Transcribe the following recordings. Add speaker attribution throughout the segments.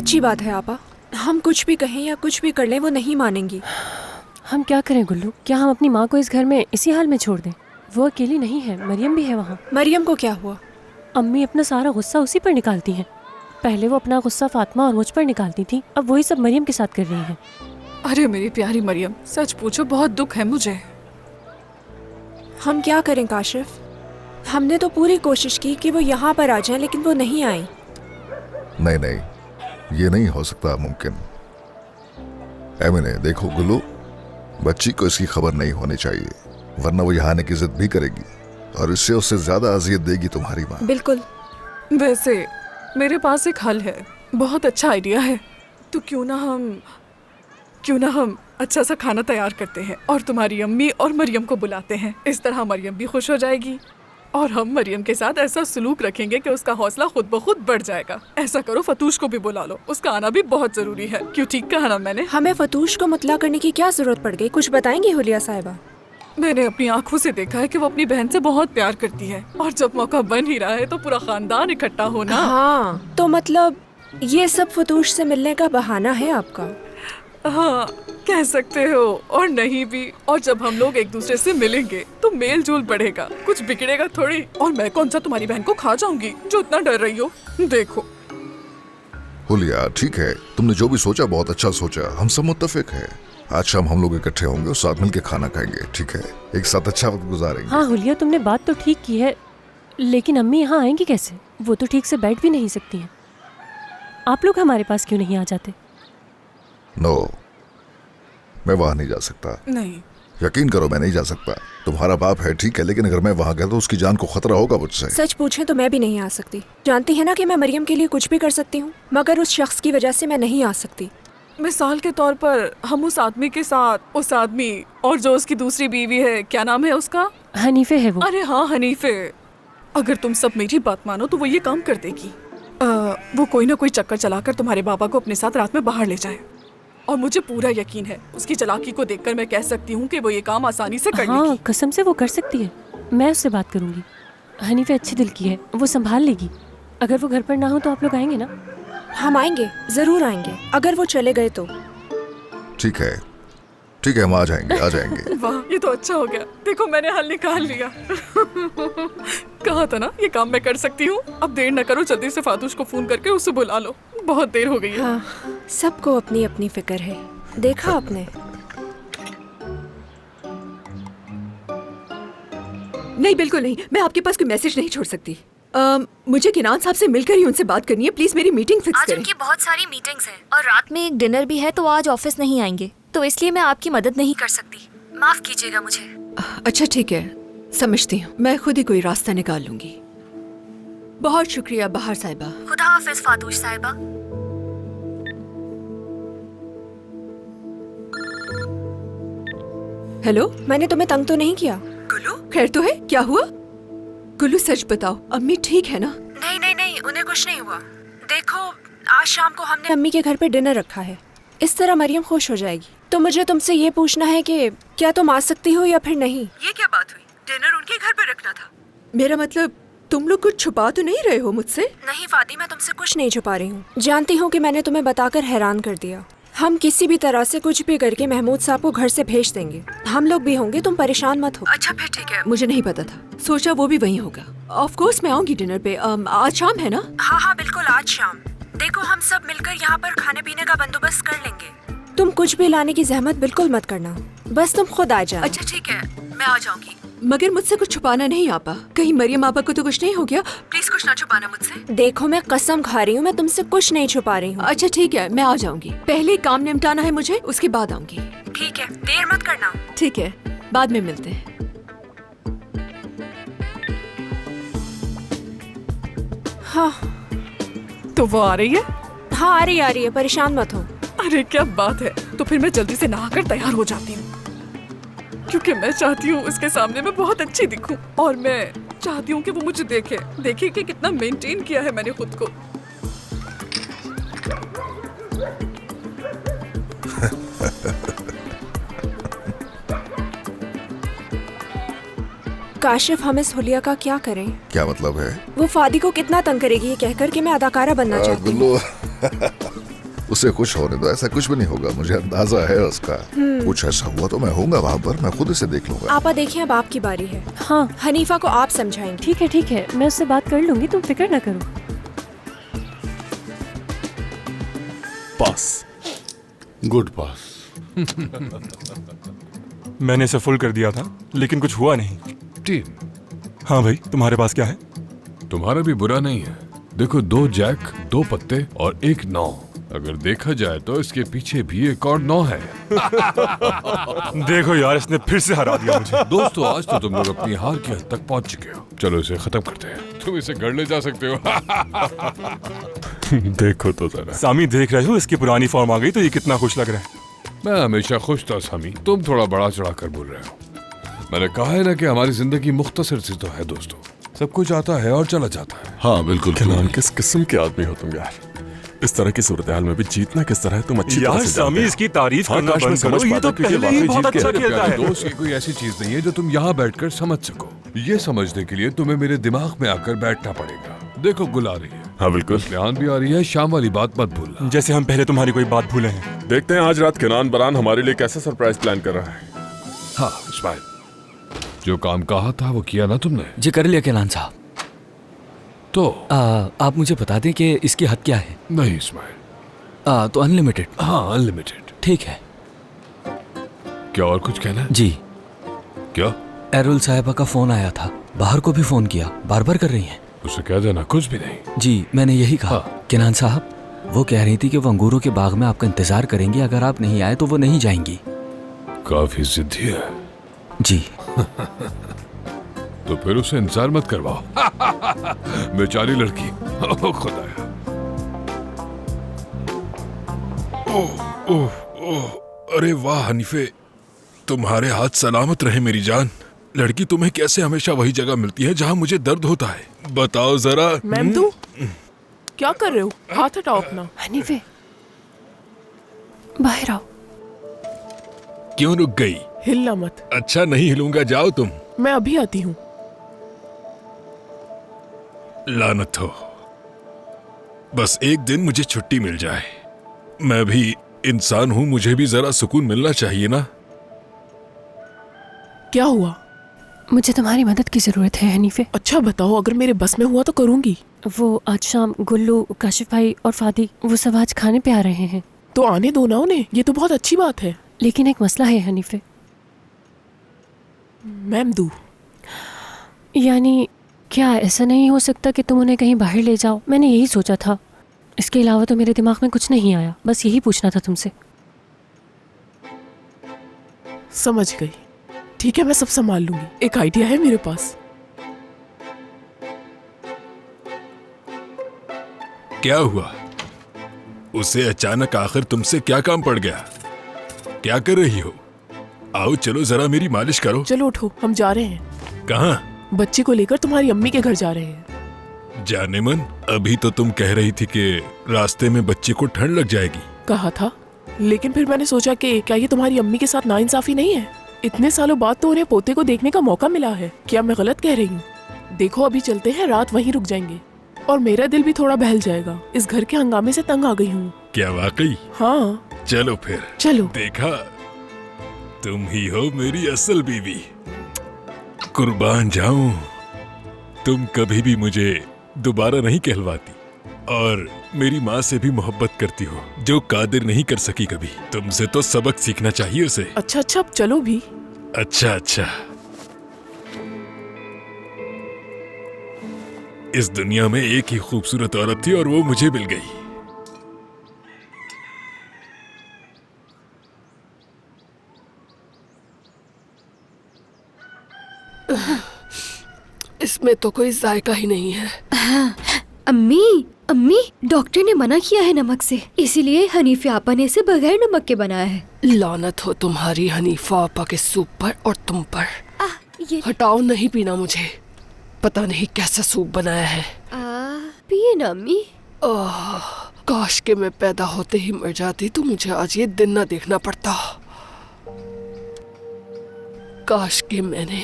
Speaker 1: सच्ची बात है आपा, हम कुछ भी कहें या कुछ भी कर लें वो नहीं मानेंगी।
Speaker 2: हम क्या करें गुल्लू? क्या हम अपनी माँ को इस घर में इसी हाल में छोड़ दें? वो अकेली नहीं है, मरियम भी है वहाँ।
Speaker 1: मरियम को क्या हुआ?
Speaker 2: अम्मी अपना सारा गुस्सा उसी पर निकालती हैं। पहले वो अपना गुस्सा फातिमा और मुझ पर निकालती थी, अब वही सब मरियम के साथ कर रही हैं।
Speaker 3: अरे मेरी प्यारी मरियम, सच पूछो बहुत दुख है मुझे।
Speaker 1: हम क्या करें काशिफ? हमने तो पूरी कोशिश की कि वो यहाँ पर आ जाएं, लेकिन वो नहीं आई।
Speaker 4: नहीं नहीं, ये नहीं हो सकता मुमकिन। एमिने देखो गुल्लू, बच्ची को इसकी खबर नहीं होनी चाहिए, वरना वो यहाँ आने की जिद भी करेगी और इससे उससे ज्यादा अजियत देगी तुम्हारी माँ।
Speaker 1: बिल्कुल।
Speaker 3: वैसे मेरे पास एक हल है, बहुत अच्छा आइडिया है। तो क्यों ना हम अच्छा सा खाना तैयार करते हैं और तुम्हारी अम्मी और मरियम को बुलाते हैं। इस तरह मरियम भी खुश हो जाएगी और हम मरियम के साथ ऐसा सलूक रखेंगे कि उसका हौसला खुद ब खुद बढ़ जाएगा। ऐसा करो, फतूश को भी बुला लो, उसका आना भी बहुत जरूरी है। क्यों, ठीक कहा ना मैंने?
Speaker 1: हमें फतूश को मुतला करने की क्या जरूरत पड़ गई? कुछ बताएंगी हुलिया साहिबा?
Speaker 3: मैंने अपनी आंखों से देखा है कि वो अपनी बहन से बहुत प्यार करती है और जब मौका बन ही रहा है तो पूरा खानदान इकट्ठा होना।
Speaker 1: हाँ, तो मतलब ये सब फतूश से मिलने का बहाना है आपका?
Speaker 3: हाँ, कह सकते हो और नहीं भी। और जब हम लोग एक दूसरे से मिलेंगे तो मेल जोल बढ़ेगा, कुछ बिगड़ेगा थोड़ी। और मैं कौन सा तुम्हारी बहन को खा जाऊंगी जो इतना डर रही हो। देखो
Speaker 4: हुलिया, ठीक है, तुमने जो भी सोचा बहुत अच्छा सोचा, हम सब मुत्तफिक है। आज शाम हम लोग इकट्ठे होंगे और साथ मिलके खाना खाएंगे, ठीक है? एक साथ अच्छा वक्त गुजारेंगे।
Speaker 2: हाँ हुलिया, तुमने बात तो ठीक की है, लेकिन अम्मी यहाँ आएंगी कैसे? वो तो ठीक से बैठ भी नहीं सकती हैं। आप लोग हमारे पास क्यों नहीं आ जाते?
Speaker 4: नो, मैं वहाँ नहीं जा सकता।
Speaker 3: नहीं,
Speaker 4: यकीन करो मैं नहीं जा सकता। तुम्हारा बाप है ठीक है, लेकिन अगर मैं वहाँ गया तो उसकी जान को खतरा होगा मुझसे।
Speaker 1: सच पूछें तो मैं भी नहीं आ सकती। जानती है ना कि मैं मरियम के लिए कुछ भी कर सकती हूँ, मगर उस शख्स की वजह से मैं नहीं आ सकती।
Speaker 3: मिसाल के तौर पर हम उस आदमी के साथ, उस आदमी और जो उसकी दूसरी बीवी है, क्या नाम है उसका?
Speaker 2: हनीफे है वो।
Speaker 3: अरे हाँ, हनीफे। अगर तुम सब मेरी बात मानो तो वो ये काम कर देगी। वो कोई ना कोई चक्कर चलाकर तुम्हारे बाबा को अपने साथ रात में बाहर ले जाए। और मुझे पूरा यकीन है उसकी चालाकी को देखकर मैं कह सकती हूँ कि वो ये काम आसानी से कर
Speaker 2: हाँ,
Speaker 3: लेगी।
Speaker 2: कसम से वो कर सकती है। मैं उससे बात करूंगी। हनीफे अच्छी दिल की है, वो संभाल लेगी। अगर वो घर पर ना हो तो आप लोग आएंगे ना?
Speaker 1: हम आएंगे, जरूर आएंगे। अगर वो चले गए तो
Speaker 4: ठीक है, ठीक है, हम आ जाएंगे, आ जाएंगे।
Speaker 3: वाह, ये तो अच्छा हो गया। देखो मैंने हल निकाल लिया। कहा था ना ये काम मैं कर सकती हूँ। अब देर न करो, जल्दी से फातूश को फोन करके उसे बुला लो, बहुत देर हो गई है।
Speaker 1: हाँ, सबको अपनी अपनी फिक्र है, देखा आपने?
Speaker 5: नहीं, बिल्कुल नहीं, मैं आपके पास कोई मैसेज नहीं छोड़ सकती। मुझे किनान साहब से मिलकर ही उनसे बात करनी है। प्लीज मेरी मीटिंग फिक्स
Speaker 6: आज
Speaker 5: करें।
Speaker 6: उनकी बहुत सारी मीटिंग्स हैं और रात में एक डिनर भी है, तो आज ऑफिस नहीं आएंगे, तो इसलिए मैं आपकी मदद नहीं कर सकती। माफ कीजिएगा मुझे।
Speaker 5: अच्छा ठीक है, समझती हूँ, मैं खुद ही कोई रास्ता निकाल लूंगी। बहुत शुक्रिया बहार साहिबा।
Speaker 6: खुदा हाफिज फातूश साहिबा।
Speaker 5: हेलो,
Speaker 1: मैंने तुम्हें तंग तो नहीं किया?
Speaker 5: गुल्लू खैर तो है? क्या हुआ? गुल्लू सच बताओ, अम्मी ठीक है ना?
Speaker 1: नहीं नहीं नहीं, उन्हें कुछ नहीं हुआ। देखो, आज शाम को हमने अम्मी के घर पे डिनर रखा है, इस तरह मरियम खुश हो जाएगी। तो मुझे तुमसे ये पूछना है कि क्या तुम आ सकती हो या फिर नहीं?
Speaker 5: ये क्या बात हुई? डिनर उनके घर पे रखना था। मेरा मतलब तुम लोग कुछ छुपा तो नहीं रहे हो मुझसे?
Speaker 1: नहीं फाती, मैं तुमसे कुछ नहीं छुपा रही हूँ। जानती हूँ कि मैंने तुम्हें बताकर हैरान कर दिया। हम किसी भी तरह से कुछ भी करके महमूद साहब को घर से भेज देंगे। हम लोग भी होंगे, तुम परेशान मत हो।
Speaker 5: अच्छा फिर ठीक है, मुझे नहीं पता था, सोचा वो भी वहीं होगा। ऑफ कोर्स मैं आऊंगी डिनर पे। आज शाम है ना?
Speaker 1: हाँ हाँ बिल्कुल, आज शाम। देखो, हम सब मिलकर यहाँ पर खाने पीने का बंदोबस्त कर लेंगे। तुम कुछ भी लाने की जहमत बिल्कुल मत करना, बस तुम खुद आ जाओ।
Speaker 5: अच्छा ठीक है, मैं आ जाऊंगी। मगर मुझसे कुछ छुपाना नहीं आपा। कहीं मरियम आपा को तो कुछ नहीं हो गया? प्लीज कुछ ना छुपाना मुझसे।
Speaker 1: देखो, मैं कसम खा रही हूँ, मैं तुमसे कुछ नहीं छुपा रही हूँ।
Speaker 5: अच्छा ठीक है, मैं आ जाऊंगी। पहले काम निपटाना है मुझे, उसके बाद आऊंगी।
Speaker 1: ठीक है, देर मत करना।
Speaker 5: ठीक है, बाद में मिलते हैं।
Speaker 1: हाँ
Speaker 3: तो वो आ रही है?
Speaker 1: हाँ, आ रही है, परेशान मत हो।
Speaker 3: अरे क्या बात है। तो फिर मैं जल्दी से नहाकर तैयार हो जाती हूँ, क्योंकि मैं चाहती हूँ उसके सामने मैं बहुत अच्छी दिखूं और मैं चाहती हूँ कि वो मुझे देखे कि कितना मेंटेन किया है मैंने खुद को।
Speaker 1: काशिफ, हम इस हुलिया का क्या करें?
Speaker 4: क्या मतलब है?
Speaker 1: वो फादी को कितना तंग करेगी ये कहकर कि मैं अदाकारा बनना चाहती हूँ।
Speaker 4: गुल्लू उसे खुश होने दो, ऐसा कुछ भी नहीं होगा, मुझे अंदाजा है उसका। कुछ ऐसा हुआ तो मैं होऊंगा वहाँ पर, मैं खुद इसे देख लूंगा।
Speaker 1: आपा देखिए, अब आपकी बारी है।
Speaker 2: हाँ
Speaker 1: हनीफा को आप समझाएंगे।
Speaker 2: ठीक है, मैं उससे बात कर लूंगी, तुम फिक्र ना करो।
Speaker 7: पास,
Speaker 8: गुड पास।
Speaker 7: मैंने इसे फुल कर दिया था लेकिन कुछ हुआ नहीं।
Speaker 8: 3।
Speaker 7: हाँ भाई, तुम्हारे पास क्या है?
Speaker 8: तुम्हारा भी बुरा नहीं है। देखो, 2 जैक, 2 पत्ते और 1 9। अगर देखा जाए तो इसके पीछे भी एक और 9 है।
Speaker 7: देखो यार, इसने फिर से हरा दिया मुझे।
Speaker 8: दोस्तों, आज तो तुम लोग अपनी हार की हद तक पहुंच चुके हो। चलो इसे खत्म करते हैं। तुम इसे घर ले जा सकते हो।
Speaker 7: देखो तो जरा, सामी देख रहे हो, इसकी पुरानी फॉर्म आ गई तो ये कितना खुश लग रहा है।
Speaker 8: मैं हमेशा खुश था सामी, तुम थोड़ा बड़ा चढ़ा कर बोल रहे हो। मैंने कहा है ना कि हमारी जिंदगी मुख्तसर सी तो है दोस्तों, सब कुछ आता है और चला जाता है।
Speaker 9: हाँ बिल्कुल। किनान, किस किस्म के आदमी हो तुम यार? इस तरह की सूरत हाल में भी जीतना किस तरह है तुम अच्छी तरह
Speaker 7: यार
Speaker 9: से जानते
Speaker 7: सामी,
Speaker 9: हो।
Speaker 7: इसकी तारीफ
Speaker 9: हाँ,
Speaker 7: करना
Speaker 9: काश मैं
Speaker 7: बंद
Speaker 9: समझ
Speaker 7: करो, ये तो
Speaker 9: पाता कि ये
Speaker 7: पहले ही
Speaker 9: वाकई
Speaker 7: बहुत
Speaker 9: जीत के
Speaker 7: अच्छा
Speaker 9: है।
Speaker 7: खेलता
Speaker 8: प्यारे
Speaker 7: है।
Speaker 8: दोस्त, ये कोई ऐसी चीज नहीं है जो तुम यहाँ बैठकर समझ सको। ये समझने के लिए तुम्हें मेरे दिमाग में आकर बैठना पड़ेगा। देखो, गुल आ रही है।
Speaker 9: हाँ बिल्कुल।
Speaker 8: इस्लान भी आ रही है। शाम वाली बात मत भूलना।
Speaker 7: जैसे हम पहले तुम्हारी कोई बात भूले हैं।
Speaker 9: देखते हैं आज रात किनान बरान हमारे लिए कैसा सरप्राइज प्लान कर रहा है।
Speaker 8: हाँ इस्माइल, जो काम कहा था वो किया ना तुमने?
Speaker 10: जी कर लिया किनान साहब।
Speaker 8: तो
Speaker 10: आप मुझे बता दें कि इसकी हद क्या है?
Speaker 8: नहीं इस्माइल।
Speaker 10: तो अनलिमिटेड।
Speaker 8: हाँ अनलिमिटेड।
Speaker 10: ठीक है।
Speaker 8: क्या और कुछ कहना है?
Speaker 10: जी।
Speaker 8: क्या?
Speaker 10: एरुल साहिबा का फोन आया था, बाहर को भी फोन किया, बार बार कर रही हैं।
Speaker 8: उसे कह देना कुछ भी नहीं।
Speaker 10: जी मैंने यही कहा।
Speaker 8: हाँ।
Speaker 10: किनान साहब, वो कह रही थी कि वो अंगूरों के बाग में आपका इंतजार करेंगी, अगर आप नहीं आए तो वो नहीं जाएंगी।
Speaker 8: काफी जिद्दी है।
Speaker 10: जी।
Speaker 8: तो फिर उसे इंतजार मत करवाओ। बेचारी लड़की। ओ खुदाया।
Speaker 11: ओह, अरे वाह हनीफे, तुम्हारे हाथ सलामत रहे मेरी जान। लड़की, तुम्हें कैसे हमेशा वही जगह मिलती है जहाँ मुझे दर्द होता है? बताओ जरा।
Speaker 3: मैम तू क्या कर रहे हो? हाथ हटाओ अपना।
Speaker 2: हनीफे, बाहर आओ।
Speaker 11: क्यों रुक गई?
Speaker 3: हिलना मत।
Speaker 11: अच्छा नहीं हिलूंगा, जाओ तुम।
Speaker 3: मैं अभी आती हूँ।
Speaker 11: लानत हो, बस एक दिन मुझे छुट्टी मिल जाए। मैं भी इंसान हूँ, मुझे भी जरा सुकून मिलना चाहिए ना।
Speaker 3: क्या हुआ?
Speaker 2: मुझे तुम्हारी मदद की जरूरत है हनीफे।
Speaker 3: अच्छा बताओ, अगर मेरे बस में हुआ तो करूँगी।
Speaker 2: वो आज शाम गुल्लू, काशिफ भाई और फादी, वो सब आज खाने पे आ रहे हैं।
Speaker 3: तो आने दो ना उन्हें, ये तो बहुत अच्छी बात है।
Speaker 2: लेकिन एक मसला है हनीफे।
Speaker 3: मैम दू,
Speaker 2: यानी क्या ऐसा नहीं हो सकता कि तुम उन्हें कहीं बाहर ले जाओ? मैंने यही सोचा था, इसके अलावा तो मेरे दिमाग में कुछ नहीं आया। बस यही पूछना था तुमसे।
Speaker 3: समझ गई। ठीक है, मैं सब संभाल लूंगी। एक आइडिया है मेरे पास।
Speaker 11: क्या हुआ? उसे अचानक आखिर तुमसे क्या काम पड़ गया? क्या कर रही हो? आओ चलो जरा मेरी मालिश करो।
Speaker 3: चलो उठो, हम जा रहे हैं।
Speaker 11: कहाँ?
Speaker 3: बच्चे को लेकर तुम्हारी अम्मी के घर जा रहे हैं।
Speaker 11: जाने मन, अभी तो तुम कह रही थी कि रास्ते में बच्चे को ठंड लग जाएगी।
Speaker 3: कहा था, लेकिन फिर मैंने सोचा कि क्या ये तुम्हारी अम्मी के साथ नाइंसाफी नहीं है? इतने सालों बाद तो उन्हें पोते को देखने का मौका मिला है। क्या मैं गलत कह रही हूँ? देखो अभी चलते हैं, रात वहीं रुक जाएंगे और मेरा दिल भी थोड़ा बहल जाएगा। इस घर के हंगामे से तंग आ गई हूँ।
Speaker 11: क्या वाकई?
Speaker 3: हाँ
Speaker 11: चलो फिर।
Speaker 3: चलो।
Speaker 11: देखा, तुम ही हो मेरी असल बीवी। कुर्बान जाऊं, तुम कभी भी मुझे दोबारा नहीं कहलवाती और मेरी माँ से भी मोहब्बत करती हो, जो कादिर नहीं कर सकी कभी। तुमसे तो सबक सीखना चाहिए उसे।
Speaker 3: अच्छा अच्छा, अब चलो भी।
Speaker 11: अच्छा अच्छा। इस दुनिया में एक ही खूबसूरत औरत थी और वो मुझे मिल गई।
Speaker 12: इसमें तो कोई जायका ही नहीं है।
Speaker 6: हाँ, अम्मी, डॉक्टर ने मना किया है नमक से, इसीलिए हनीफे आपा ने इसे बगैर नमक के बनाया है।
Speaker 12: लानत हो तुम्हारी हनीफा आपा के सूप पर और तुम पर। हटाओ, नहीं पीना मुझे। पता नहीं कैसा सूप बनाया है।
Speaker 6: पिए ना अम्मी।
Speaker 12: काश के मैं पैदा होते ही मर जाती तो मुझे आज ये दिन ना देखना पड़ता। काश के मैंने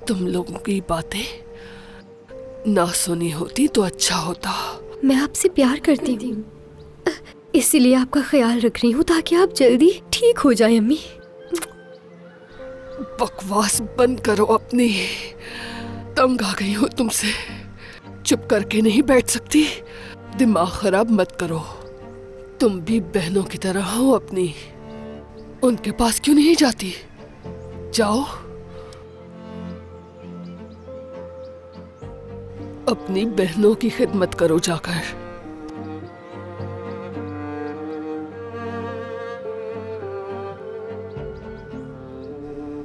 Speaker 12: तुम लोगों की बातें ना सुनी होती तो अच्छा होता।
Speaker 6: मैं आपसे प्यार करती हूँ।
Speaker 5: इसीलिए आपका ख्याल रख रही हूँ ताकि आप जल्दी ठीक हो जाए अम्मी।
Speaker 12: बकवास बंद करो अपनी। तंग आ गई हूँ तुमसे। चुप करके नहीं बैठ सकती। दिमाग खराब मत करो। तुम भी बहनों की तरह हो अपनी। उनके पास क्यों नहीं जाती? जाओ, अपनी बहनों की खिदमत करो जाकर।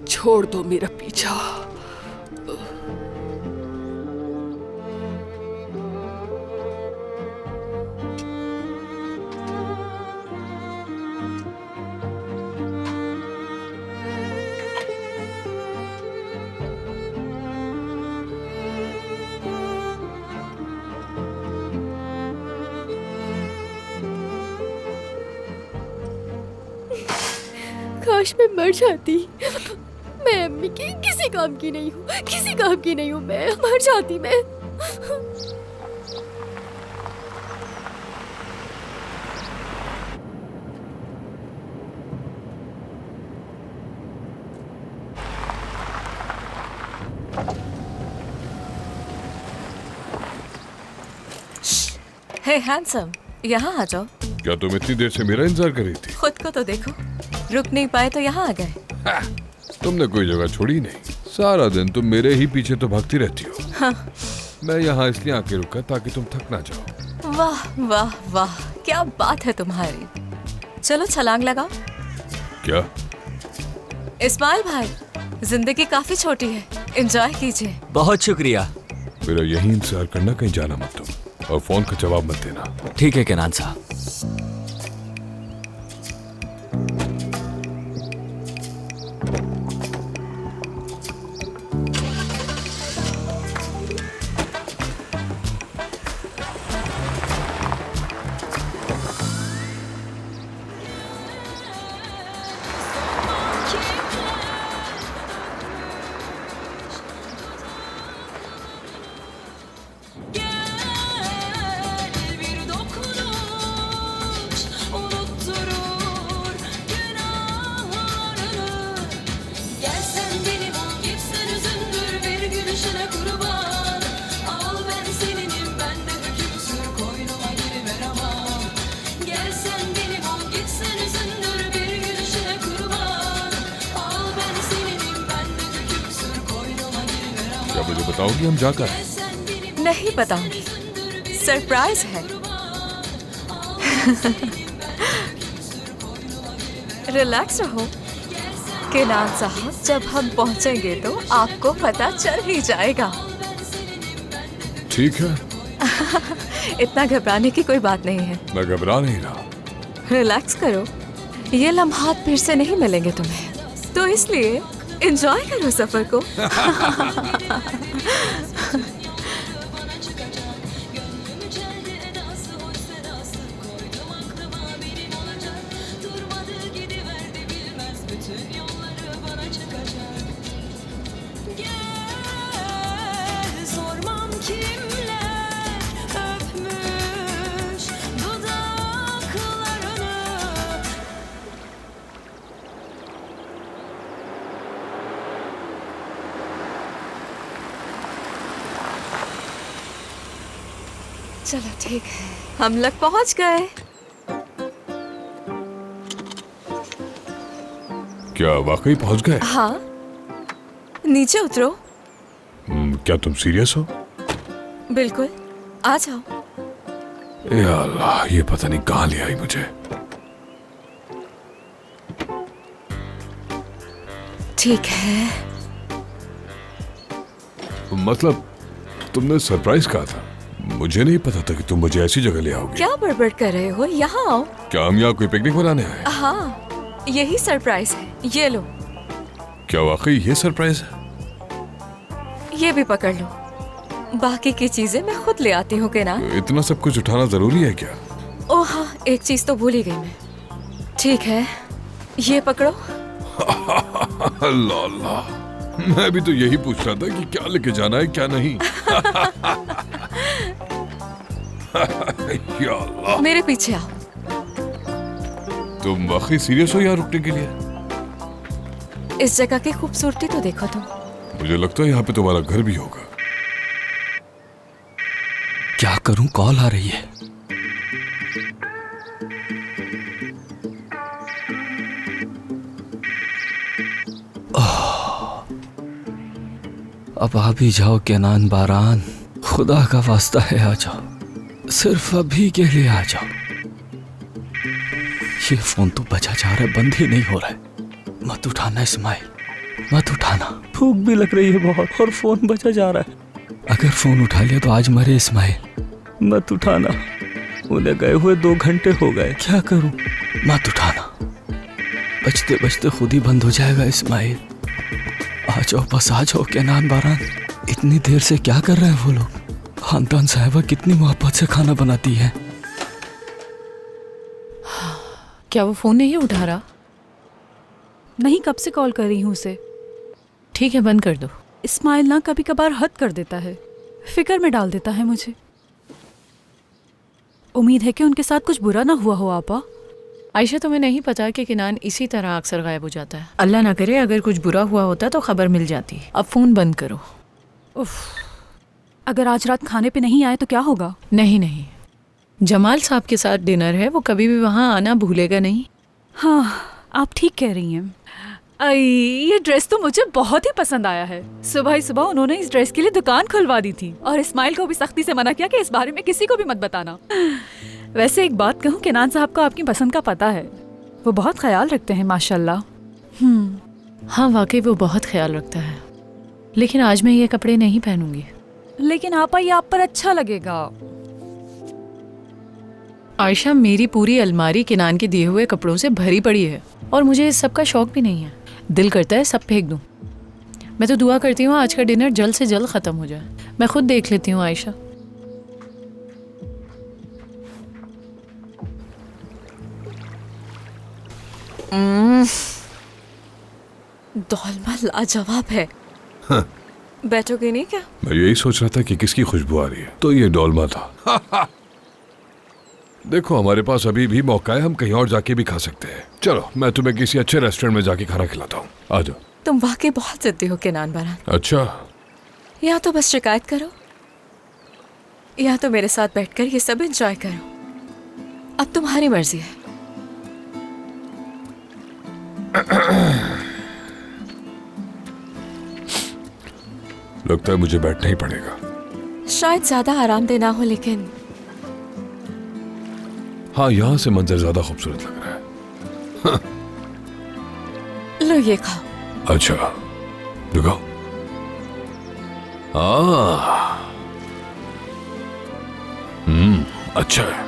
Speaker 12: छोड़ दो मेरा पीछा।
Speaker 5: काश मैं मर जाती। मैं अम्मी की किसी काम की नहीं हूँ, किसी काम की नहीं हूँ। मैं मर जाती मैं।
Speaker 13: हे हैंडसम, यहाँ आ जाओ।
Speaker 8: क्या तुम इतनी देर से मेरा इंतजार कर रही थी?
Speaker 13: खुद को तो देखो, रुक नहीं पाए तो यहाँ आ गए।
Speaker 8: तुमने कोई जगह छोड़ी नहीं। सारा दिन तुम मेरे ही पीछे तो भागती रहती हो।
Speaker 13: हाँ।
Speaker 8: मैं यहाँ इसलिए आके रुका ताकि तुम थक ना जाओ।
Speaker 13: वाह वाह वाह, क्या बात है तुम्हारी। चलो छलांग लगाओ।
Speaker 8: क्या?
Speaker 13: इस्माइल भाई, जिंदगी काफी छोटी है, एंजॉय कीजिए।
Speaker 10: बहुत शुक्रिया।
Speaker 8: मेरा यही इंतजार करना, कहीं जाना मत तुम, और फोन का जवाब मत देना।
Speaker 10: ठीक है केनान साहब।
Speaker 8: क्या मुझे बताओगी हम जाकर?
Speaker 13: नहीं बताऊंगी, सरप्राइज है। रिलैक्स रहो केनान साहब, जब हम पहुंचेंगे तो आपको पता चल ही जाएगा।
Speaker 8: ठीक है।
Speaker 13: इतना घबराने की कोई बात नहीं है।
Speaker 8: मैं घबरा नहीं रहा।
Speaker 13: रिलैक्स करो, ये लम्हात फिर से नहीं मिलेंगे तुम्हें, तो इसलिए एंजॉय करो सफर को। चलो ठीक है, हम लोग पहुंच गए।
Speaker 8: क्या वाकई पहुंच गए?
Speaker 13: हाँ, नीचे उतरो।
Speaker 8: क्या तुम सीरियस हो?
Speaker 13: बिल्कुल, आ जाओ।
Speaker 8: या अल्लाह, ये पता नहीं कहाँ ले आई मुझे।
Speaker 13: ठीक है।
Speaker 8: मतलब तुमने सरप्राइज कहा था, मुझे नहीं पता था कि तुम मुझे ऐसी जगह ले आओगे।
Speaker 13: क्या बड़बड़ कर रहे हो? यहाँ आओ।
Speaker 8: क्या हम यहाँ कोई पिकनिक मनाने आए?
Speaker 13: हाँ, यही सरप्राइज है, ये लो।
Speaker 8: क्या वाकई ये सरप्राइज है?
Speaker 13: ये भी पकड़ लो, बाकी की चीजें मैं खुद ले आती हूँ के ना।
Speaker 8: इतना सब कुछ उठाना जरूरी है क्या?
Speaker 13: ओह हाँ, एक चीज तो भूल ही गई मैं। ठीक है, ये पकड़ो।
Speaker 8: अल्लाह अल्लाह, मैं भी तो यही पूछ रहा था कि क्या लेके जाना है क्या नहीं। या अल्लाह।
Speaker 13: मेरे पीछे आओ।
Speaker 8: तुम वाकई सीरियस हो यहाँ रुकने के लिए?
Speaker 13: इस जगह की खूबसूरती तो देखो तुम।
Speaker 8: मुझे लगता है यहाँ पे तुम्हारा घर भी होगा।
Speaker 10: क्या करूं, कॉल आ रही है। अब आ भी जाओ केनान बारान, खुदा का वास्ता है आ जाओ, सिर्फ अभी के लिए आ जाओ। ये फोन तो बजा जा रहा है, बंद ही नहीं हो रहा है। मत उठाना इस्माइल, मत उठाना, भूख भी लग रही है बहुत और फोन बजा जा रहा है। अगर फोन उठा लिया तो आज मरे इस्माइल, मत उठाना। उन्हें गए हुए 2 घंटे हो गए, क्या करूं? मत उठाना, बजते बजते खुद ही बंद हो जाएगा इस्माइल। आ जाओ, बस आ जाओ केनान बारान। इतनी देर से क्या कर रहे हैं वो लोग? खानदान साहिबा कितनी मोहब्बत से खाना बनाती है।
Speaker 14: क्या वो फोन नहीं उठा रहा?
Speaker 15: नहीं, कब से कॉल कर रही हूँ उसे।
Speaker 14: ठीक है, बंद कर दो।
Speaker 15: इस्माइल ना कभी कभार हद कर देता है, फिक्र में डाल देता है मुझे। उम्मीद है कि उनके साथ कुछ बुरा ना हुआ हो आपा।
Speaker 14: आयशा, तुम्हें नहीं पता कि किनान इसी तरह अक्सर गायब हो जाता है। अल्लाह ना करे अगर कुछ बुरा हुआ होता तो खबर मिल जाती। अब फोन बंद करो।
Speaker 15: उफ, अगर आज रात खाने पे नहीं आए तो क्या होगा?
Speaker 14: नहीं नहीं, जमाल साहब के साथ डिनर है, वो कभी भी वहाँ आना भूलेगा नहीं।
Speaker 15: हाँ, आप ठीक कह रही हैं। ये ड्रेस तो मुझे बहुत ही पसंद आया है। सुबह ही सुबह उन्होंने इस ड्रेस के लिए दुकान खुलवा दी थी और इस्माइल को भी सख्ती से मना किया कि इस बारे में किसी को भी मत बताना। वैसे एक बात कहूँ, केनान साहब को आपकी पसंद का पता है, वो बहुत ख्याल रखते हैं माशाल्लाह।
Speaker 14: हाँ वाकई वो बहुत ख्याल रखता है, लेकिन आज मैं ये कपड़े नहीं पहनूंगी।
Speaker 15: लेकिन आपा ये आप पर अच्छा लगेगा।
Speaker 14: आयशा, मेरी पूरी अलमारी किनान के दिए हुए कपड़ों से भरी पड़ी है और मुझे इस सब का शौक भी नहीं है। दिल करता है सब फेंक दूं। मैं तो दुआ करती हूँ आज का डिनर जल्द से जल्द खत्म हो जाए। मैं खुद देख लेती हूँ आयशा।
Speaker 13: दौलमा लाजवाब है।
Speaker 8: हाँ।
Speaker 13: बैठोगे नहीं क्या?
Speaker 8: मैं यही सोच रहा था कि किसकी खुशबू आ रही है, तो ये डोलमा था। देखो, हमारे पास अभी भी मौका है, हम कहीं और जाके भी खा सकते हैं। चलो, मैं तुम्हें किसी अच्छे रेस्टोरेंट में जाके खाना खिलाता हूँ, आ जाओ।
Speaker 13: तुम वाकई बहुत जिद्दी हो केनान बारान।
Speaker 8: अच्छा,
Speaker 13: या तो बस शिकायत करो या तो मेरे साथ बैठकर ये सब एंजॉय करो। अब तुम्हारी मर्जी है।
Speaker 8: लगता है मुझे बैठना ही पड़ेगा।
Speaker 13: शायद ज्यादा आरामदेह ना हो, लेकिन
Speaker 8: हाँ, यहाँ से मंजर ज्यादा खूबसूरत लग रहा है। हाँ।
Speaker 13: लो ये खाओ।
Speaker 8: अच्छा, दिखाओ। अच्छा है।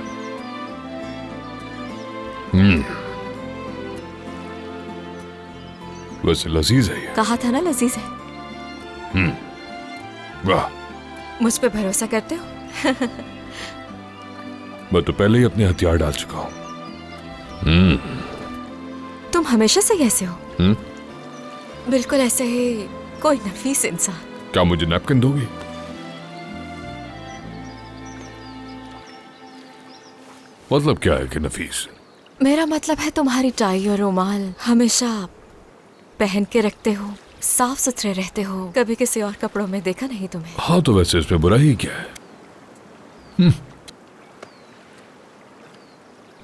Speaker 8: वैसे लजीज है ये।
Speaker 13: कहा था ना लजीज है।
Speaker 8: वाह,
Speaker 13: मुझ पे भरोसा करते हो?
Speaker 8: मैं तो पहले ही अपने हथियार डाल चुका हूँ।
Speaker 13: तुम हमेशा से ऐसे हो? बिल्कुल ऐसे ही कोई नफीस इंसान।
Speaker 8: क्या मुझे नैपकिन दोगी? मतलब क्या है कि नफीस?
Speaker 13: मेरा मतलब है तुम्हारी टाई और रुमाल हमेशा पहन के रखते हो, साफ सुथरे रहते हो, कभी किसी और कपड़ों में देखा नहीं तुम्हें।
Speaker 8: हाँ, तो वैसे इसमें बुरा ही क्या है?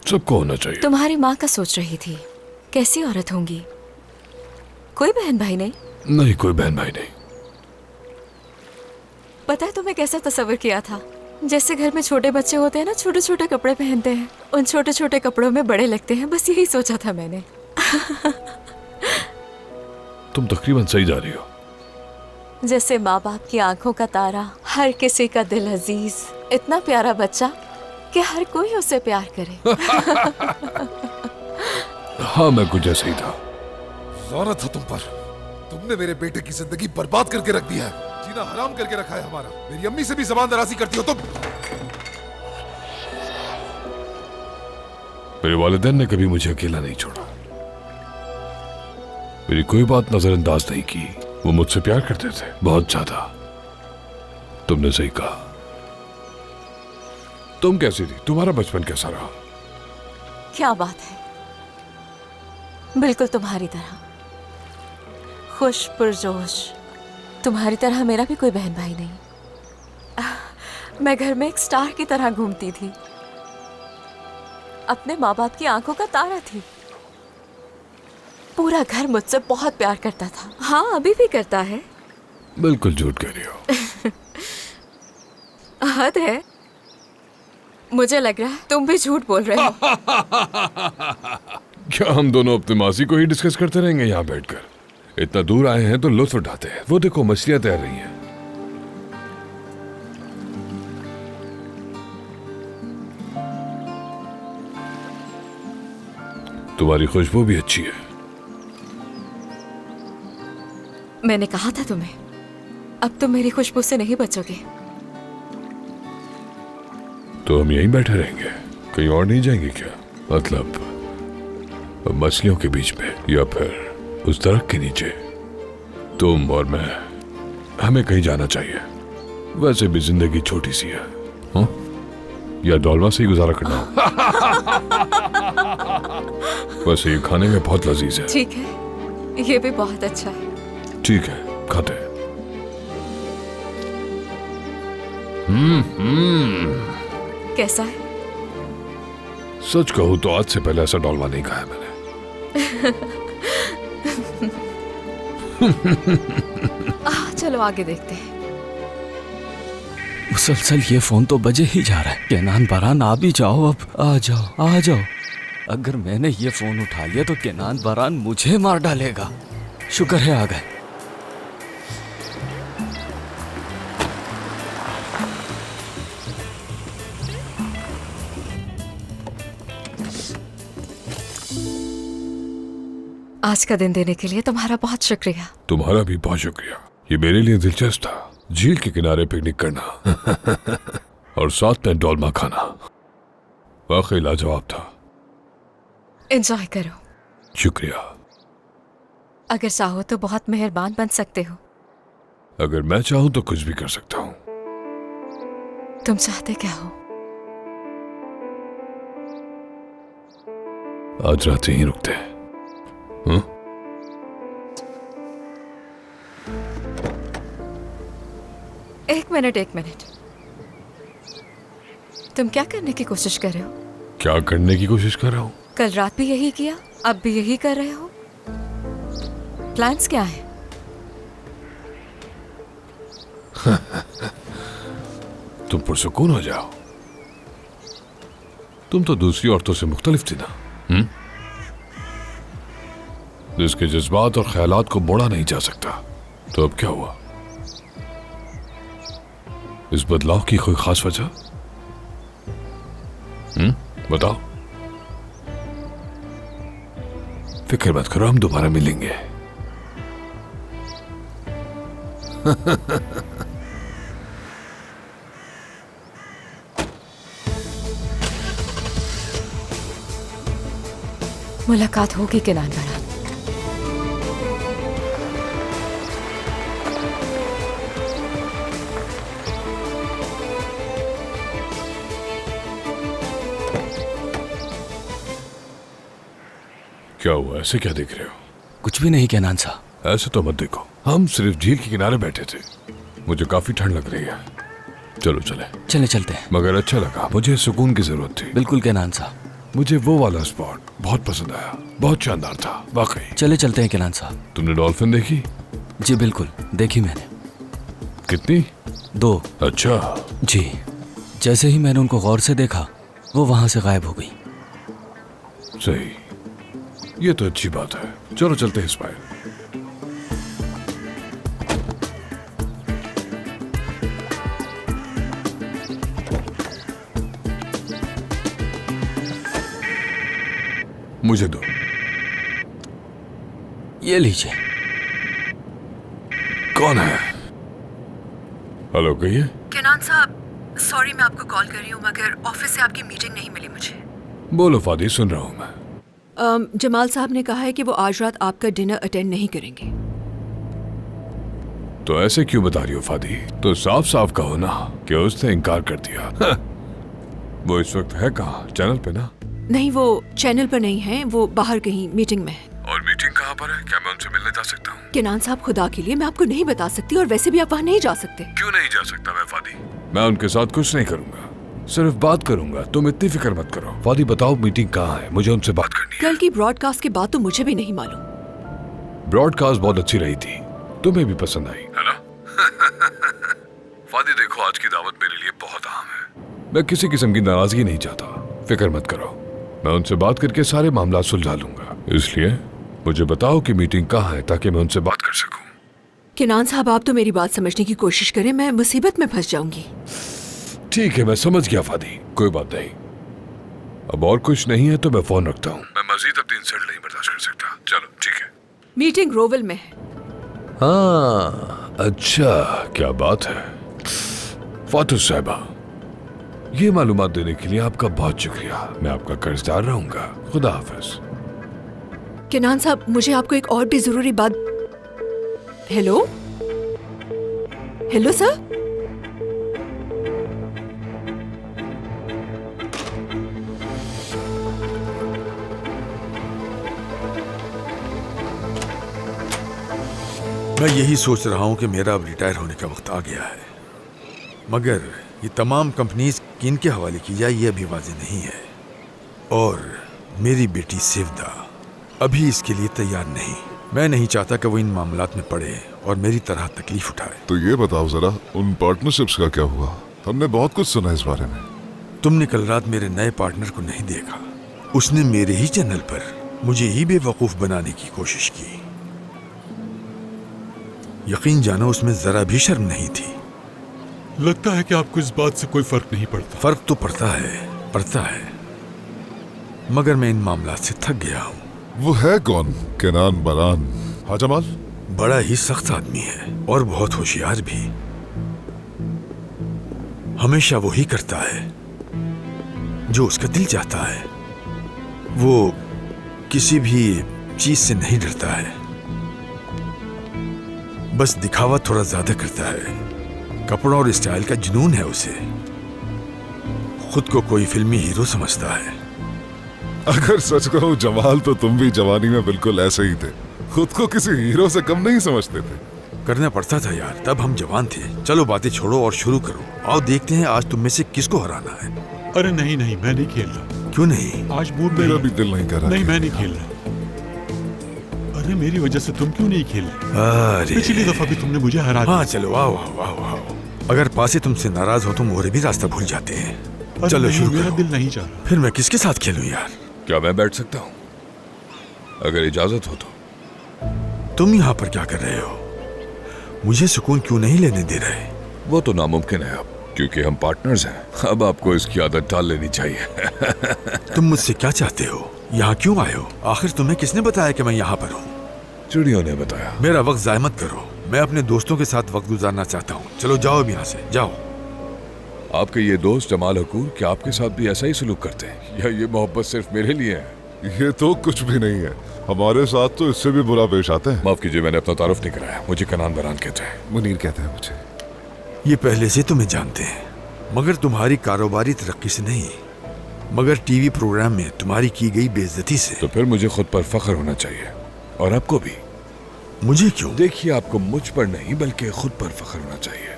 Speaker 8: सबको होना चाहिए।
Speaker 13: तुम्हारी माँ का सोच रही थी, कैसी औरत होंगी? कोई बहन भाई नहीं?
Speaker 8: नहीं, कोई बहन भाई नहीं।
Speaker 13: पता है तुम्हें कैसा तस्वीर किया था? जैसे घर में छोटे बच्चे होते हैं ना, छोटे छोटे कपड़े पहनते हैं, उन छोटे छोटे कपड़ों में बड़े लगते हैं, बस यही सोचा था मैंने।
Speaker 8: तुम तकरीबन सही जा रही हो।
Speaker 13: जैसे माँ बाप की आंखों का तारा, हर किसी का दिल अजीज, इतना प्यारा बच्चा कि हर कोई उसे प्यार करे।
Speaker 8: हाँ, मैं कुछ ऐसा ही था।
Speaker 4: ज़रूरत था तुम पर। तुमने मेरे बेटे की जिंदगी बर्बाद करके रख दिया है, जीना हराम करके रखा है हमारा। मेरी अम्मी से भी ज़बान दराजी करती हो तुम।
Speaker 8: मेरे वालिदैन ने कभी मुझे अकेला नहीं छोड़ा, मेरी कोई बात नजरअंदाज नहीं की। वो मुझसे प्यार करते थे, बहुत ज्यादा। तुमने सही कहा। तुम कैसी थी? तुम्हारा बचपन कैसा रहा?
Speaker 13: क्या बात है, बिल्कुल तुम्हारी तरह, खुश पुरजोश। तुम्हारी तरह मेरा भी कोई बहन भाई नहीं। मैं घर में एक स्टार की तरह घूमती थी, अपने माँ बाप की आंखों का तारा थी। पूरा घर मुझसे बहुत प्यार करता था। हाँ, अभी भी करता है।
Speaker 8: बिल्कुल झूठ कह रही हो।
Speaker 13: हद है। मुझे लग रहा है तुम भी झूठ बोल रहे हो।
Speaker 8: क्या हम दोनों अपनी मासी को ही डिस्कस करते रहेंगे यहाँ बैठकर? इतना दूर आए हैं तो लुत्फ उठाते हैं। वो देखो मछलियां तैर रही हैं। तुम्हारी खुशबू भी अच्छी है।
Speaker 13: मैंने कहा था तुम्हें, अब तुम मेरी खुशबू से नहीं बचोगे।
Speaker 8: तो हम यहीं बैठे रहेंगे, कहीं और नहीं जाएंगे क्या? मतलब मछलियों के बीच में या फिर उस दरख्त के नीचे? तुम और मैं, हमें कहीं जाना चाहिए। वैसे भी जिंदगी छोटी सी है। हाँ? या डॉल्मा से ही गुजारा करना हो? वैसे ये खाने में बहुत लजीज है।
Speaker 13: ठीक है, ये भी बहुत अच्छा है।
Speaker 8: ठीक है, खाते हैं।
Speaker 13: कैसा है?
Speaker 8: सच कहूं तो आज से पहले ऐसा डॉल्मा नहीं खाया मैंने।
Speaker 13: चलो आगे देखते हैं।
Speaker 10: मुसलसल ये फोन तो बजे ही जा रहा है। केनान बारान आ भी जाओ, अब आ जाओ आ जाओ। अगर मैंने ये फोन उठा लिया तो केनान बारान मुझे मार डालेगा। शुक्र है आ गए।
Speaker 13: आज का दिन देने के लिए तुम्हारा बहुत शुक्रिया।
Speaker 8: तुम्हारा भी बहुत शुक्रिया। ये मेरे लिए दिलचस्प था, झील के किनारे पिकनिक करना और साथ में डोलमा खाना। वाकई लाजवाब था।
Speaker 13: एंजॉय करो।
Speaker 8: शुक्रिया।
Speaker 13: अगर चाहो तो बहुत मेहरबान बन सकते हो।
Speaker 8: अगर मैं चाहूं तो कुछ भी कर सकता हूं।
Speaker 13: तुम चाहते क्या हो?
Speaker 8: आज रात यहीं रुकते हैं। हाँ?
Speaker 13: एक मिनट। तुम क्या करने की कोशिश कर रहे हो?
Speaker 8: क्या करने की कोशिश कर रहा हूँ?
Speaker 13: कल रात भी यही किया, अब भी यही कर रहे हो। प्लान्स क्या है?
Speaker 8: तुम पुरसुकून हो जाओ। तुम तो दूसरी औरतों से मुख्तलिफ थी ना। जिसके जज्बात और ख्यालात को मोड़ा नहीं जा सकता। तो अब क्या हुआ? इस बदलाव की कोई खास वजह? बताओ। फिक्र मत करो, हम दोबारा मिलेंगे।
Speaker 13: मुलाकात होगी केनान बारान।
Speaker 8: क्या हुआ? ऐसे क्या देख रहे हो?
Speaker 10: कुछ भी नहीं केनान साहब।
Speaker 8: ऐसे तो मत देखो, हम सिर्फ झील के किनारे बैठे थे। मुझे काफी ठंड लग रही है। चलो
Speaker 10: चलते हैं।
Speaker 8: मगर अच्छा लगा, मुझे सुकून की जरूरत थी।
Speaker 10: बिल्कुल केनान साहब।
Speaker 8: मुझे वो वाला स्पॉट बहुत पसंद आया, बहुत शानदार था वाकई।
Speaker 10: चलते हैं केनान साहब।
Speaker 8: तुमने डॉल्फिन देखी?
Speaker 10: जी बिल्कुल, देखी मैंने।
Speaker 8: कितनी?
Speaker 10: 2।
Speaker 8: अच्छा
Speaker 10: जी। जैसे ही मैंने उनको गौर से देखा, वो वहां से गायब हो गई।
Speaker 8: सही, ये तो अच्छी बात है। चलो चलते हैं इस्माइल। मुझे दो।
Speaker 10: ये लीजिए।
Speaker 8: कौन है? हेलो कहिए।
Speaker 1: केनान साहब, सॉरी मैं आपको कॉल कर रही हूँ, मगर ऑफिस से आपकी मीटिंग नहीं मिली मुझे।
Speaker 8: बोलो फादी, सुन रहा हूँ मैं।
Speaker 1: जमाल साहब ने कहा है कि वो आज रात आपका डिनर अटेंड नहीं करेंगे।
Speaker 8: तो ऐसे क्यों बता रही हो फादी? तो साफ साफ कहो ना कि उसने इनकार कर दिया। वो इस वक्त है कहाँ? चैनल पे ना?
Speaker 1: नहीं, वो चैनल पर नहीं है, वो बाहर कहीं मीटिंग में है।
Speaker 8: कहाँ पर है? क्या मैं उनसे मिलने जा सकता हूँ?
Speaker 12: केनान साहब, खुदा के लिए मैं आपको नहीं बता सकती, और वैसे भी आप वहाँ नहीं जा सकते।
Speaker 8: क्यों नहीं जा सकता मैं फादी? मैं उनके साथ कुछ नहीं करूंगा, सिर्फ बात करूंगा। तुम इतनी फिक्र मत करो। फादी बताओ मीटिंग कहाँ है, मुझे उनसे बात करनी है।
Speaker 12: कल की ब्रॉडकास्ट के बाद तो मुझे भी नहीं मालूम।
Speaker 8: ब्रॉडकास्ट बहुत अच्छी रही थी, तुम्हें भी पसंद आई है ना? फादी देखो, आज की दावत मेरे लिए बहुत अहम है। मैं किसी किस्म की नाराजगी नहीं चाहता, फिक्र मत करो। मैं उनसे बात करके सारे मामला सुलझा लूंगा। इसलिए मुझे बताओ कि मीटिंग कहाँ है, ताकि मैं उनसे बात कर सकूं।
Speaker 12: केनान साहब, आप तो मेरी बात समझने की कोशिश करें, मैं मुसीबत में फंस जाऊंगी।
Speaker 8: ठीक है, मैं समझ गया फादी, कोई बात नहीं। अब और कुछ नहीं है तो मैं फोन रखता हूँ। मैं मजीद अपनी इंसल्ट नहीं बर्दाश्त कर सकता। चलो ठीक है।
Speaker 12: मीटिंग रोवल में है।
Speaker 8: हाँ अच्छा, क्या बात है। फातू साहिबा, ये मालूमात देने के लिए आपका बहुत शुक्रिया। मैं आपका कर्जदार रहूंगा। खुदा हाफिज।
Speaker 12: केनान साहब, मुझे आपको एक और भी जरूरी बात। Hello hello sir.
Speaker 16: मैं यही सोच रहा हूं कि मेरा अब रिटायर होने का वक्त आ गया है, मगर ये तमाम कंपनीज किन के हवाले की जाए ये अभी वाज़ेह नहीं है, और मेरी बेटी सिवदा अभी इसके लिए तैयार नहीं। मैं नहीं चाहता कि वो इन मामलात में पड़े और मेरी तरह तकलीफ उठाए।
Speaker 4: तो ये बताओ जरा, उन पार्टनरशिप्स का क्या हुआ? हमने बहुत कुछ सुना इस बारे में।
Speaker 16: तुमने कल रात मेरे नए पार्टनर को नहीं देखा। उसने मेरे ही चैनल पर मुझे ही बेवकूफ़ बनाने की कोशिश की। यकीन जानो, उसमें जरा भी शर्म नहीं थी।
Speaker 11: लगता है कि आपको इस बात से कोई फर्क नहीं पड़ता।
Speaker 16: फर्क तो पड़ता है, मगर मैं इन मामलात से थक गया हूँ।
Speaker 4: वो है कौन? केनान बरान हाजमाल?
Speaker 16: बड़ा ही सख्त आदमी है और बहुत होशियार भी। हमेशा वो ही करता है जो उसका दिल चाहता है। वो किसी भी चीज से नहीं डरता है, बस दिखावा थोड़ा ज्यादा करता है। कपड़ों और स्टाइल का जुनून है उसे। खुद को कोई फिल्मी हीरो समझता है।
Speaker 4: अगर सच कहूं जमाल, तो तुम भी जवानी में बिल्कुल ऐसे ही थे। खुद को किसी हीरो से कम नहीं समझते थे।
Speaker 16: करना पड़ता था यार, तब हम जवान थे। चलो बातें छोड़ो और शुरू करो। आओ देखते हैं आज तुम में से किसको हराना है।
Speaker 11: अरे नहीं नहीं, मैं नहीं खेल रहा।
Speaker 16: क्यों नहीं?
Speaker 11: आज मूड
Speaker 4: मेरा भी दिल नहीं कर रहा।
Speaker 11: नहीं, मैं नहीं खेल रहा। अरे मेरी वजह से तुम क्यों नहीं खेल रहे? पिछली दफा भी तुमने मुझे हरा दिया।
Speaker 16: हाँ चलो, आओ आओ आओ आओ। अगर पासे तुमसे नाराज हो तो मोरे भी रास्ता भूल जाते हैं। चलो शुरू करो।
Speaker 11: मेरा दिल नहीं चाह रहा।
Speaker 16: फिर मैं किसके साथ खेलूं यार?
Speaker 8: क्या मैं बैठ सकता हूँ अगर इजाजत हो तो?
Speaker 16: तुम यहाँ पर क्या कर रहे हो? मुझे सुकून क्यों नहीं लेने दे रहे?
Speaker 8: वो तो नामुमकिन है अब, क्योंकि हम पार्टनर्स हैं। अब आपको इसकी आदत डाल लेनी चाहिए।
Speaker 16: तुम मुझसे क्या चाहते हो? यहाँ क्यों आए हो? आखिर तुम्हें किसने बताया कि मैं यहाँ पर हूँ?
Speaker 8: चिड़ियों ने बताया।
Speaker 16: मेरा वक्त ज़ाया मत करो। मैं अपने दोस्तों के साथ वक्त गुजारना चाहता हूँ। चलो जाओ यहाँ से, जाओ।
Speaker 8: आपके ये दोस्त जमाल हकूर क्या आपके साथ भी ऐसा ही सलूक करते हैं, या ये मोहब्बत सिर्फ मेरे लिए है?
Speaker 4: ये तो कुछ भी नहीं है, हमारे साथ तो इससे भी बुरा पेश आते हैं।
Speaker 8: माफ कीजिए, मैंने अपना तारुफ नहीं कराया। मुझे केनान बरान कहते हैं।
Speaker 4: मुनीर कहते हैं मुझे।
Speaker 16: ये पहले से तुम्हें जानते हैं, मगर तुम्हारी कारोबारी तरक्की से नहीं, मगर टीवी प्रोग्राम में तुम्हारी की गई बेइज्जती से।
Speaker 8: तो फिर मुझे खुद पर फख्र होना चाहिए, और आपको भी।
Speaker 16: मुझे क्यों?
Speaker 8: देखिए, आपको मुझ पर नहीं बल्कि खुद पर फख्र होना चाहिए।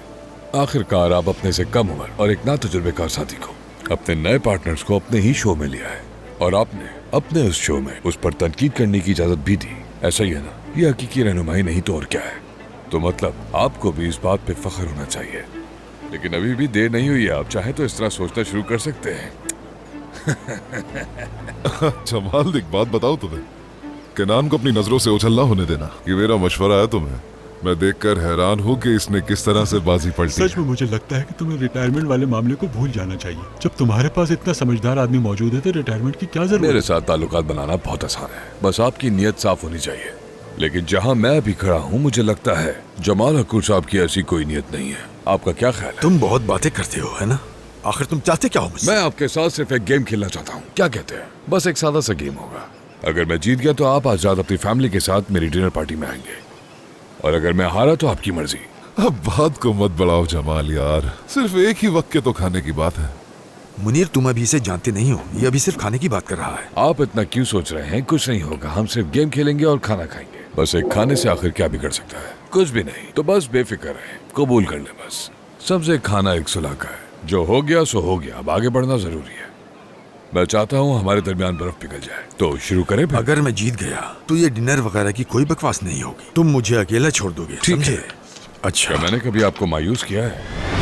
Speaker 8: आखिरकार आप अपने से कम उम्र और एक नातजुर्बेकार साथी को, अपने नए पार्टनर्स को अपने ही शो में लिया है, और आपने अपने उस शो में उस पर तनकीद करने की इजाजत भी दी। ऐसा ही है ना? ये हकीकी रहनुमाई नहीं तो और क्या है? तो मतलब आपको भी इस बात पे फख्र होना चाहिए। लेकिन अभी भी देर नहीं हुई है, आप चाहे तो इस तरह सोचना शुरू कर सकते हैं।
Speaker 4: जमाल, एक बात बताओ तुम्हें, केनान को अपनी नजरों से ओझल ना होने देना। ये मेरा मशवरा है तुम्हें। मैं देखकर हैरान हूँ कि इसने किस तरह से बाजी पलटी।
Speaker 11: सच में मुझे लगता है कि तुम्हें रिटायरमेंट वाले मामले को भूल जाना चाहिए। जब तुम्हारे पास इतना समझदार आदमी मौजूद है तो रिटायरमेंट की क्या जरूरत?
Speaker 8: मेरे साथ ताल्लुकात बनाना बहुत आसान है, बस आपकी नीयत साफ होनी चाहिए। लेकिन जहाँ मैं अभी खड़ा हूँ, मुझे लगता है जमाल हकूर साहब की ऐसी कोई नीयत नहीं है। आपका क्या ख्याल है?
Speaker 16: तुम बहुत बातें करते हो, है ना? आखिर तुम चाहते क्या हो मुझसे?
Speaker 8: मैं आपके साथ सिर्फ एक गेम खेलना चाहता हूँ। क्या कहते हैं? बस एक सादा सा गेम होगा। अगर मैं जीत गया तो आप आजाद अपनी फैमिली के साथ मेरी डिनर पार्टी में आएंगे, और अगर मैं हारा तो आपकी मर्जी।
Speaker 4: अब बात को मत बढ़ाओ जमाल यार, सिर्फ एक ही वक्त के तो खाने की बात है।
Speaker 16: मुनीर, तुम अभी इसे जानते नहीं हो, ये अभी सिर्फ खाने की बात कर रहा है।
Speaker 8: आप इतना क्यों सोच रहे हैं? कुछ नहीं होगा, हम सिर्फ गेम खेलेंगे और खाना खाएंगे। बस एक खाने से आखिर क्या बिगड़ सकता है? कुछ भी नहीं। तो बस बेफिक्र रहे, कबूल कर ले बस। सबसे खाना एक सुलह का है, जो हो गया सो हो गया, अब आगे बढ़ना जरूरी है। मैं चाहता हूँ हमारे दरमियान बर्फ पिघल जाए। तो शुरू करें फिर?
Speaker 16: अगर मैं जीत गया तो ये डिनर वगैरह की कोई बकवास नहीं होगी, तुम मुझे अकेला छोड़ दोगे, समझे?
Speaker 8: अच्छा, मैंने कभी आपको मायूस किया है?